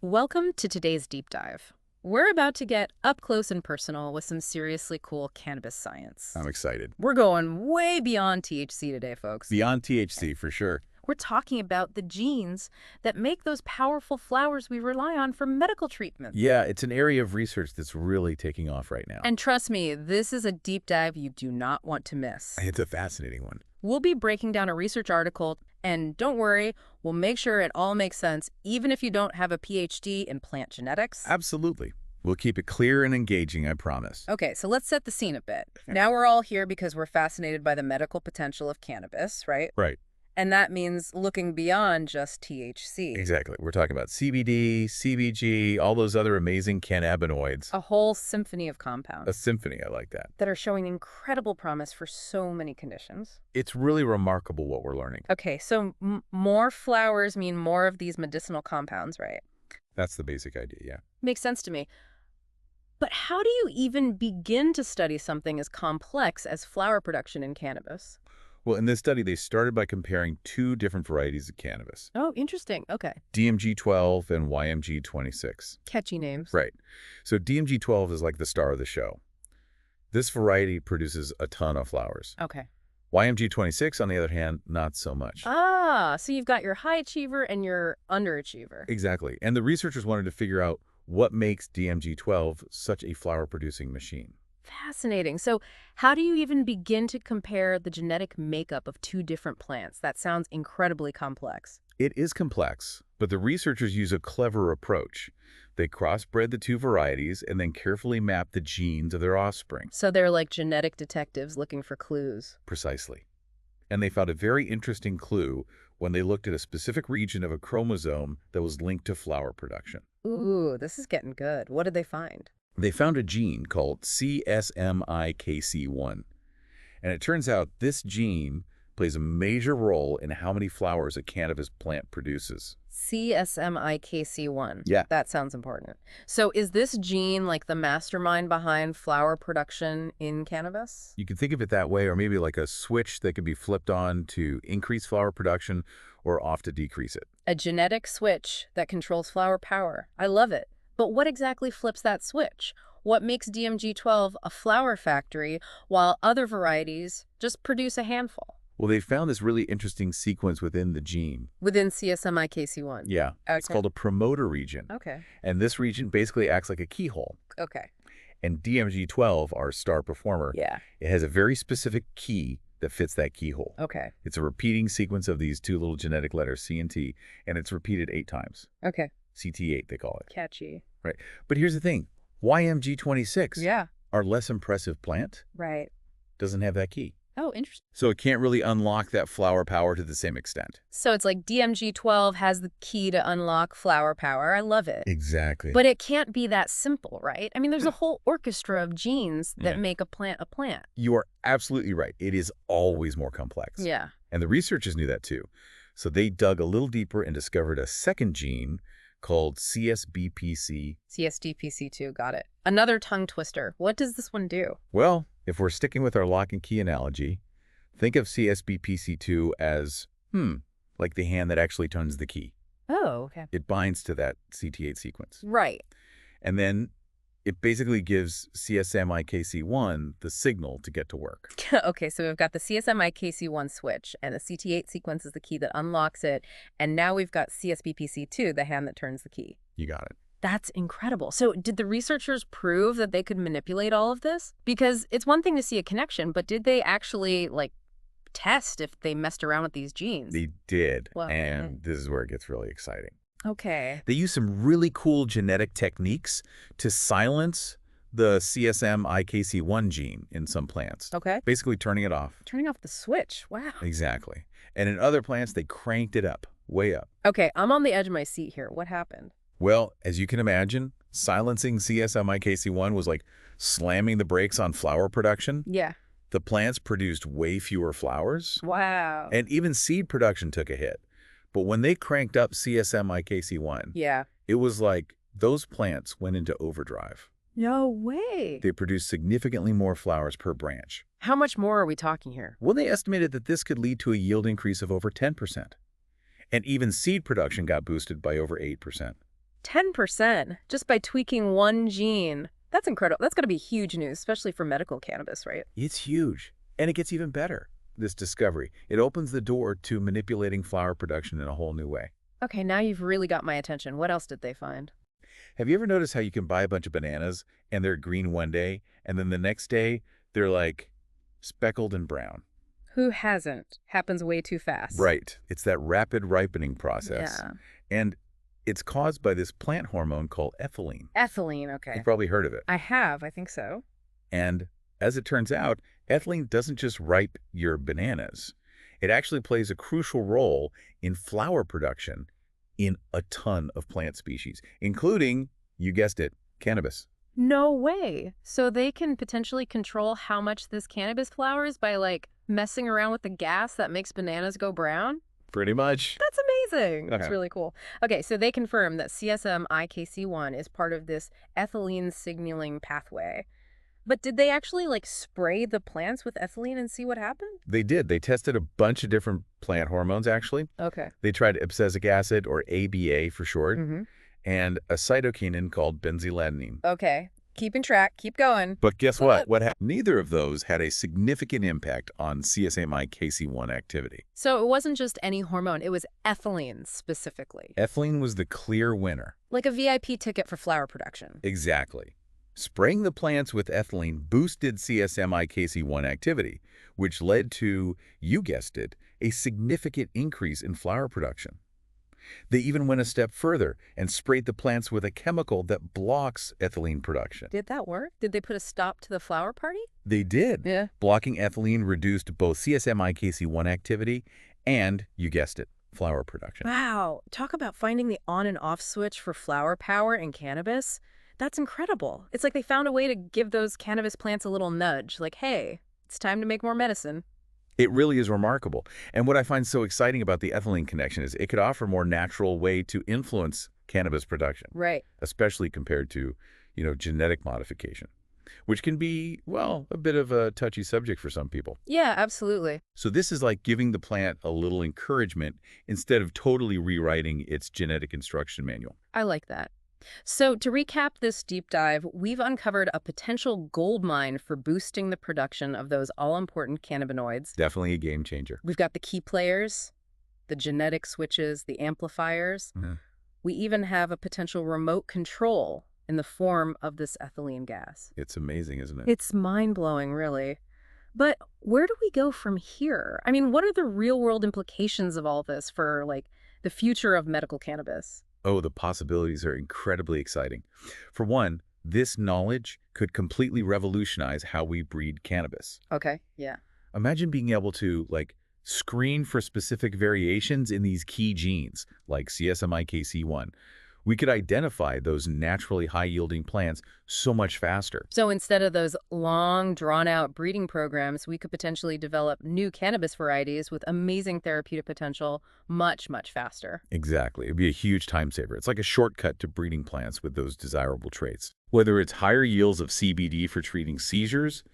Welcome to today's deep dive. We're about to get up close and personal with some seriously cool cannabis science. I'm excited. We're going way beyond THC today, folks. Beyond THC, for sure. We're talking about the genes that make those powerful flowers we rely on for medical treatment. Yeah, it's an area of research that's really taking off right now. And trust me, this is a deep dive you do not want to miss. It's a fascinating one. We'll be breaking down a research article, and don't worry, we'll make sure it all makes sense, even if you don't have a PhD in plant genetics. Absolutely. We'll keep it clear and engaging, I promise. Okay, so let's set the scene a bit. Now we're all here because we're fascinated by the medical potential of cannabis, right? Right. And that means looking beyond just THC. Exactly. We're talking about CBD, CBG, all those other amazing cannabinoids. A whole symphony of compounds A symphony, I like that. that are showing incredible promise for so many conditions. It's really remarkable what we're learning. Okay, so more flowers mean more of these medicinal compounds, right? That's the basic idea, yeah. Makes sense to me. But how do you even begin to study something as complex as flower production in cannabis? Well, in this study, they started by comparing two different varieties of cannabis, Oh, interesting. Okay. DMG12 and YMG26. Catchy names. Right. So DMG12 is like the star of the show. This variety produces a ton of flowers. Okay. YMG26, on the other hand, not so much. Ah, so you've got your high achiever and your underachiever. Exactly. And the researchers wanted to figure out what makes DMG12 such a flower-producing machine. Fascinating. So how do you even begin to compare the genetic makeup of two different plants? That sounds incredibly complex. It is complex, but the researchers use a clever approach. They crossbred the two varieties and then carefully map the genes of their offspring. So they're like genetic detectives looking for clues. Precisely. And they found a very interesting clue when they looked at a specific region of a chromosome that was linked to flower production. Ooh, this is getting good. What did they find? They found a gene called CSMIKC1. And it turns out this gene plays a major role in how many flowers a cannabis plant produces. CSMIKC1. Yeah. That sounds important. So is this gene like the mastermind behind flower production in cannabis? You can think of it that way, or maybe like a switch that can be flipped on to increase flower production or off to decrease it. A genetic switch that controls flower power. I love it. But what exactly flips that switch? What makes DMG12 a flower factory while other varieties just produce a handful? Well, they found this really interesting sequence within the gene. Within CSMIKC1? Yeah, it's Okay. called a promoter region. Okay. And this region basically acts like a keyhole. Okay. And DMG12, our star performer, Yeah. it has a very specific key that fits that keyhole. Okay. It's a repeating sequence of these two little genetic letters, C and T, and it's repeated 8 times. Okay. CT8, they call it. Catchy. Right. But here's the thing. YMG26, Yeah. our less impressive plant, Right. doesn't have that key. Oh, interesting. So it can't really unlock that flower power to the same extent. So it's like DMG12 has the key to unlock flower power. I love it. Exactly. But it can't be that simple, right? I mean, there's a whole orchestra of genes that Yeah. make a plant a plant. You are absolutely right. It is always more complex. Yeah. And the researchers knew that too. So they dug a little deeper and discovered a second gene called CSBPC. CSDPC2, got it. Another tongue twister. What does this one do? Well, if we're sticking with our lock and key analogy, think of CSBPC2 as, like the hand that actually turns the key. Oh, okay. It binds to that CT8 sequence. Right. And then it basically gives CSMIKC1 the signal to get to work. Okay, so we've got the CSMIKC1 switch, and the CT8 sequence is the key that unlocks it. And now we've got CSBPC2, the hand that turns the key. You got it. That's incredible. So did the researchers prove that they could manipulate all of this? Because it's one thing to see a connection, but did they actually, like, test if they messed around with these genes? They did. Well, and this is where it gets really exciting. Okay. They use some really cool genetic techniques to silence the CSMIKC1 gene in some plants. Okay. Basically turning it off. Turning off the switch. Wow. Exactly. And in other plants, they cranked it up, way up. Okay, I'm on the edge of my seat here. What happened? Well, as you can imagine, silencing CSMIKC1 was like slamming the brakes on flower production. Yeah. The plants produced way fewer flowers, Wow. and even seed production took a hit. But when they cranked up CSMIKC1, Yeah. it was like those plants went into overdrive. No way. They produced significantly more flowers per branch. How much more are we talking here? Well, they estimated that this could lead to a yield increase of over 10%. And even seed production got boosted by over 8%. 10% just by tweaking one gene. That's incredible. That's got to be huge news, especially for medical cannabis, right? It's huge. And it gets even better, this discovery. It opens the door to manipulating flower production in a whole new way. Okay, now you've really got my attention. What else did they find? Have you ever noticed how you can buy a bunch of bananas and they're green one day, and then the next day they're like speckled and brown? Who hasn't? Happens way too fast. Right. It's that rapid ripening process. Yeah. And it's caused by this plant hormone called ethylene. Ethylene, okay. You've probably heard of it. I have, I think so. And as it turns out, ethylene doesn't just ripe your bananas. It actually plays a crucial role in flower production in a ton of plant species, including, you guessed it, cannabis. No way. So they can potentially control how much this cannabis flowers by, like, messing around with the gas that makes bananas go brown? Pretty much. That's amazing. That's Okay. really cool. Okay, so they confirm that CSM-IKC1 is part of this ethylene signaling pathway. But did they actually, like, spray the plants with ethylene and see what happened? They did. They tested a bunch of different plant hormones, actually. Okay. They tried abscisic acid, or ABA for short, Mm-hmm. and a cytokinin called benzyladenine. Okay. Keeping track. Keep going. But guess what? Neither of those had a significant impact on CSMI-KC1 activity. So it wasn't just any hormone. It was ethylene specifically. Ethylene was the clear winner. Like a VIP ticket for flower production. Exactly. Spraying the plants with ethylene boosted CSMI-KC1 activity, which led to, you guessed it, a significant increase in flower production. They even went a step further and sprayed the plants with a chemical that blocks ethylene production. Did that work? Did they put a stop to the flower party? They did. Yeah. Blocking ethylene reduced both CSMI-KC1 activity and, you guessed it, flower production. Wow. Talk about finding the on and off switch for flower power in cannabis. That's incredible. It's like they found a way to give those cannabis plants a little nudge. Like, hey, it's time to make more medicine. It really is remarkable. And what I find so exciting about the ethylene connection is it could offer a more natural way to influence cannabis production. Right. Especially compared to, genetic modification, which can be, well, a bit of a touchy subject for some people. Yeah, absolutely. So this is like giving the plant a little encouragement instead of totally rewriting its genetic instruction manual. I like that. So to recap this deep dive, we've uncovered a potential gold mine for boosting the production of those all-important cannabinoids. Definitely a game changer. We've got the key players, the genetic switches, the amplifiers. Mm-hmm. We even have a potential remote control in the form of this ethylene gas. It's amazing, isn't it? It's mind-blowing, really. But where do we go from here? I mean, what are the real-world implications of all this for, like, the future of medical cannabis? Oh, the possibilities are incredibly exciting. For one, this knowledge could completely revolutionize how we breed cannabis. Okay, yeah. Imagine being able to, screen for specific variations in these key genes, like CSMI-KC1. We could identify those naturally high-yielding plants so much faster. So instead of those long, drawn-out breeding programs, we could potentially develop new cannabis varieties with amazing therapeutic potential much, much faster. Exactly. It'd be a huge time saver. It's like a shortcut to breeding plants with those desirable traits. Whether it's higher yields of CBD for treating seizures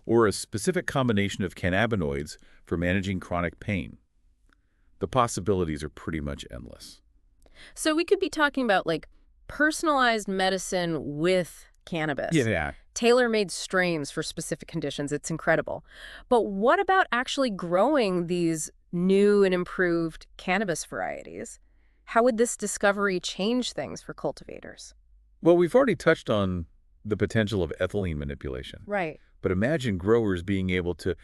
or a specific combination of cannabinoids for managing chronic pain, the possibilities are pretty much endless. So we could be talking about, like, personalized medicine with cannabis. Yeah. Tailor-made strains for specific conditions. It's incredible. But what about actually growing these new and improved cannabis varieties? How would this discovery change things for cultivators? Well, we've already touched on the potential of ethylene manipulation. Right. But imagine growers being able to,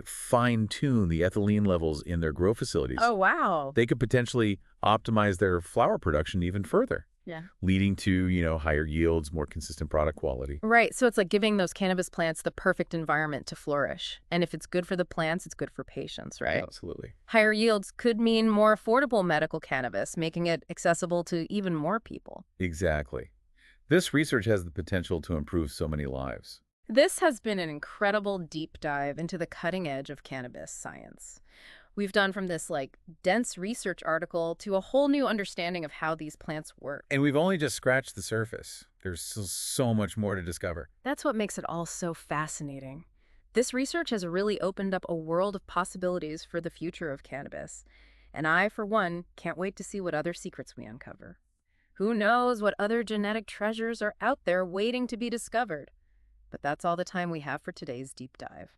fine-tune the ethylene levels in their grow facilities. Oh, wow. They could potentially optimize their flower production even further. Yeah. Leading to, higher yields, more consistent product quality. Right. So it's like giving those cannabis plants the perfect environment to flourish. And if it's good for the plants, it's good for patients, right? Absolutely. Higher yields could mean more affordable medical cannabis, making it accessible to even more people. Exactly. This research has the potential to improve so many lives. This has been an incredible deep dive into the cutting edge of cannabis science. We've done from this, dense research article to a whole new understanding of how these plants work. And we've only just scratched the surface. There's still so much more to discover. That's what makes it all so fascinating. This research has really opened up a world of possibilities for the future of cannabis. And I, for one, can't wait to see what other secrets we uncover. Who knows what other genetic treasures are out there waiting to be discovered? But that's all the time we have for today's deep dive.